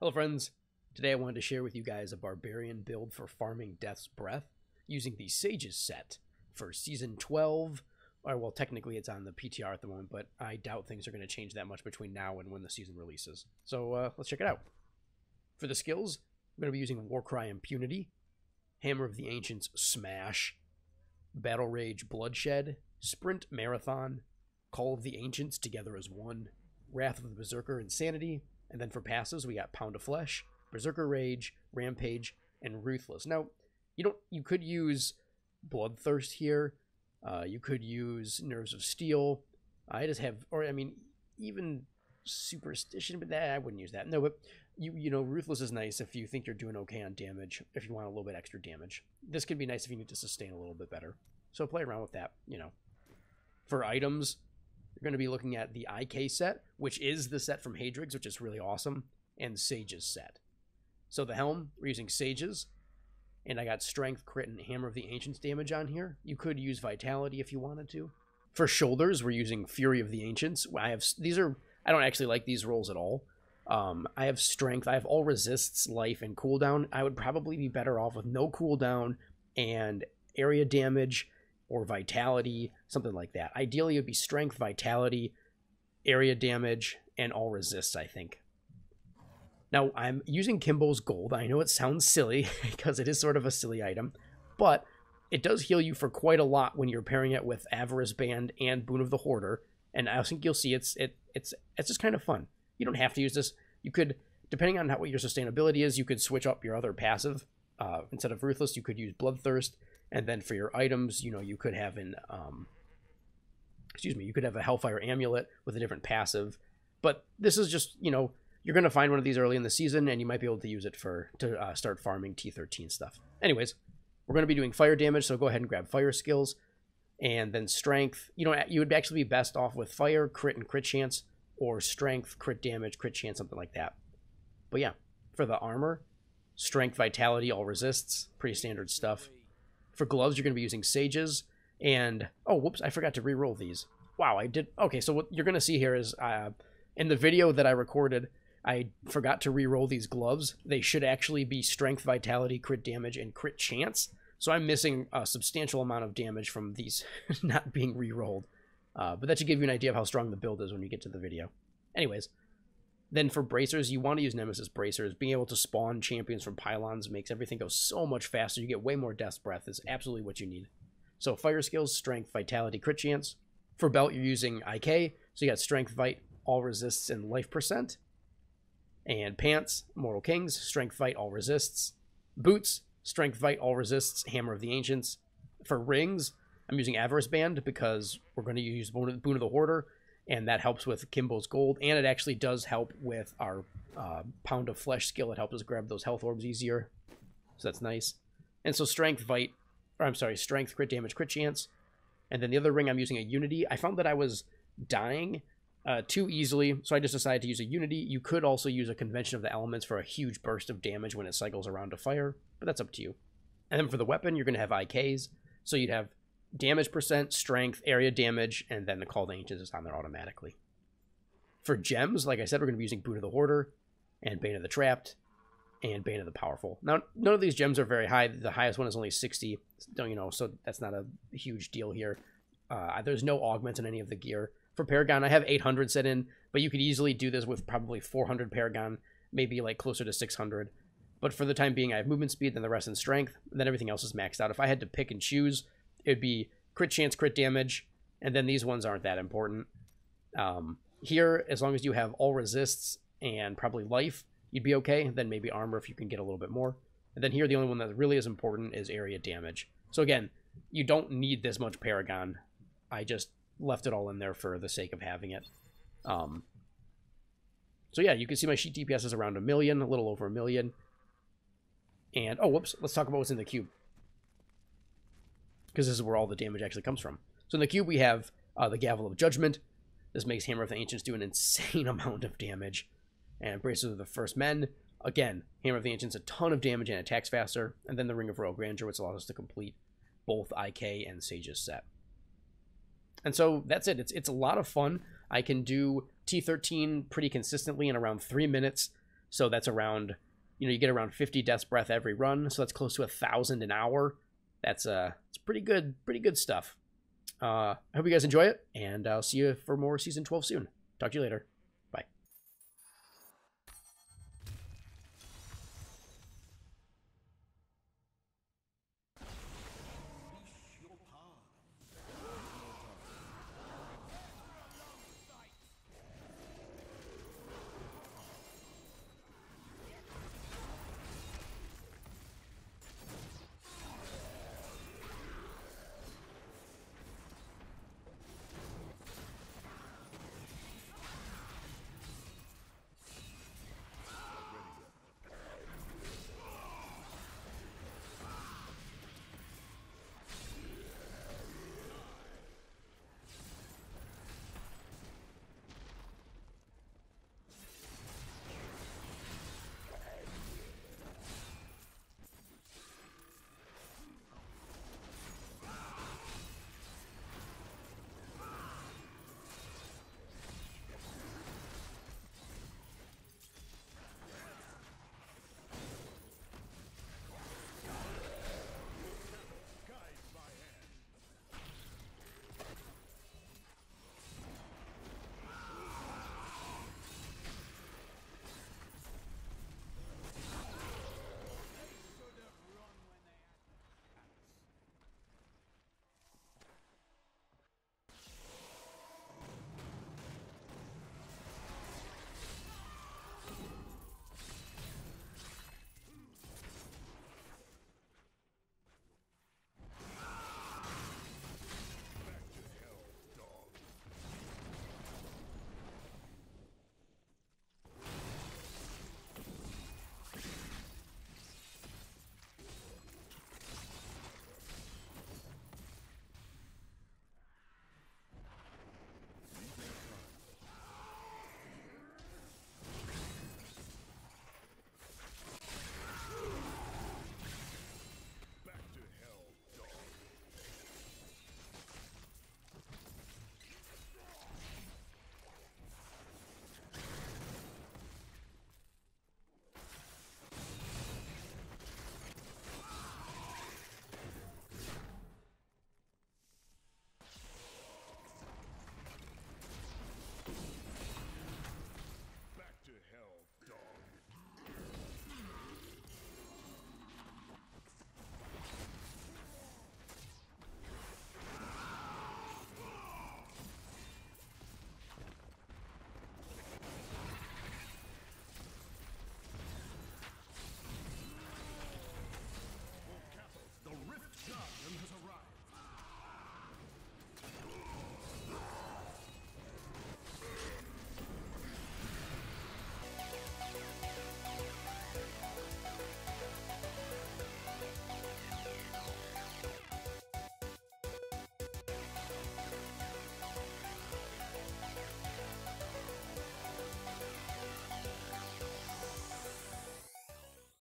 Hello friends, today I wanted to share with you guys a Barbarian build for farming Death's Breath using the Sages set for Season 12, or well technically it's on the PTR at the moment, but I doubt things are going to change that much between now and when the season releases. So let's check it out. For the skills, I'm going to be using Warcry Impunity, Hammer of the Ancients Smash, Battle Rage Bloodshed, Sprint Marathon, Call of the Ancients Together as One, Wrath of the Berserker Insanity, and then for passes, we got Pound of Flesh, Berserker Rage, Rampage, and Ruthless. Now, you could use Bloodthirst here. You could use Nerves of Steel. I just have, even Superstition, but I wouldn't use that. No, but you know, Ruthless is nice if you think you're doing okay on damage, if you want a little bit extra damage. This could be nice if you need to sustain a little bit better. So play around with that, you know. For items, you're going to be looking at the IK set, which is the set from Hadrig's, which is really awesome, and Sage's set. So the helm, we're using Sage's, and I got Strength, Crit, and Hammer of the Ancients damage on here. You could use Vitality if you wanted to. For shoulders, we're using Fury of the Ancients. I don't actually like these rolls at all. I have Strength, I have all resists, life, and cooldown. I would probably be better off with no cooldown and area damage, or Vitality, something like that. Ideally, it would be Strength, Vitality, area damage, and all resists, I think. Now, I'm using Kimbo's Gold. I know it sounds silly, because it is sort of a silly item, but it does heal you for quite a lot when you're pairing it with Avarice Band and Boon of the Hoarder, and I think you'll see it's just kind of fun. You don't have to use this. You could, depending on what your sustainability is, you could switch up your other passive. Instead of Ruthless, you could use Bloodthirst. And then for your items, you know, you could have you could have a Hellfire Amulet with a different passive. But this is just, you know, you're going to find one of these early in the season, and you might be able to use it to start farming T13 stuff. Anyways, we're going to be doing fire damage, so go ahead and grab fire skills. And then strength, you know, you would actually be best off with fire, crit, and crit chance, or strength, crit damage, crit chance, something like that. But yeah, for the armor, strength, vitality, all resists, pretty standard stuff. For gloves, you're going to be using Sages, and, oh, whoops, I forgot to re-roll these. Wow, I did, okay, so what you're going to see here is, in the video that I recorded, I forgot to re-roll these gloves. They should actually be strength, vitality, crit damage, and crit chance, so I'm missing a substantial amount of damage from these not being re-rolled. But that should give you an idea of how strong the build is when you get to the video. Anyways, then for bracers, you want to use Nemesis bracers. Being able to spawn champions from pylons makes everything go so much faster. You get way more Death's Breath. Is absolutely what you need. So fire skills, strength, vitality, crit chance. For belt, you're using IK. So you got strength, vite, all resists, and life percent. And pants, Mortal Kings, strength, vite, all resists. Boots, strength, vite, all resists, Hammer of the Ancients. For rings, I'm using Avarice Band because we're going to use Boon of the Hoarder, and that helps with Kimbo's Gold, and it actually does help with our Pound of Flesh skill. It helps us grab those health orbs easier, so that's nice. And so strength, strength, crit damage, crit chance. And then the other ring, I'm using a Unity. I found that I was dying too easily, so I just decided to use a Unity. You could also use a Convention of the Elements for a huge burst of damage when it cycles around to fire, but that's up to you. And then for the weapon, you're going to have IKs, so you'd have damage percent, strength, area damage, and then the Call of the Ancients is on there automatically. For gems, like I said, we're going to be using Boon of the Hoarder, and Bane of the Trapped, and Bane of the Powerful. Now, none of these gems are very high. The highest one is only 60, you know, so that's not a huge deal here. There's no augments in any of the gear. For Paragon, I have 800 set in, but you could easily do this with probably 400 Paragon, maybe like closer to 600. But for the time being, I have movement speed, then the rest in strength, and then everything else is maxed out. If I had to pick and choose, it would be crit chance, crit damage, and then these ones aren't that important. Here, as long as you have all resists and probably life, you'd be okay. Then maybe armor if you can get a little bit more. And then here, the only one that really is important is area damage. So again, you don't need this much Paragon. I just left it all in there for the sake of having it. So yeah, you can see my sheet DPS is around 1 million, a little over 1 million. And, oh, whoops, let's talk about what's in the cube, because this is where all the damage actually comes from. So in the cube, we have the Gavel of Judgment. This makes Hammer of the Ancients do an insane amount of damage. And Braces of the First Men. Again, Hammer of the Ancients, a ton of damage and attacks faster. And then the Ring of Royal Grandeur, which allows us to complete both IK and Sage's set. And so that's it. It's a lot of fun. I can do T13 pretty consistently in around 3 minutes. So that's around, you get around 50 Death's Breath every run. So that's close to 1,000 an hour. That's it's pretty good stuff. I hope you guys enjoy it, and I'll see you for more Season 12 soon. Talk to you later.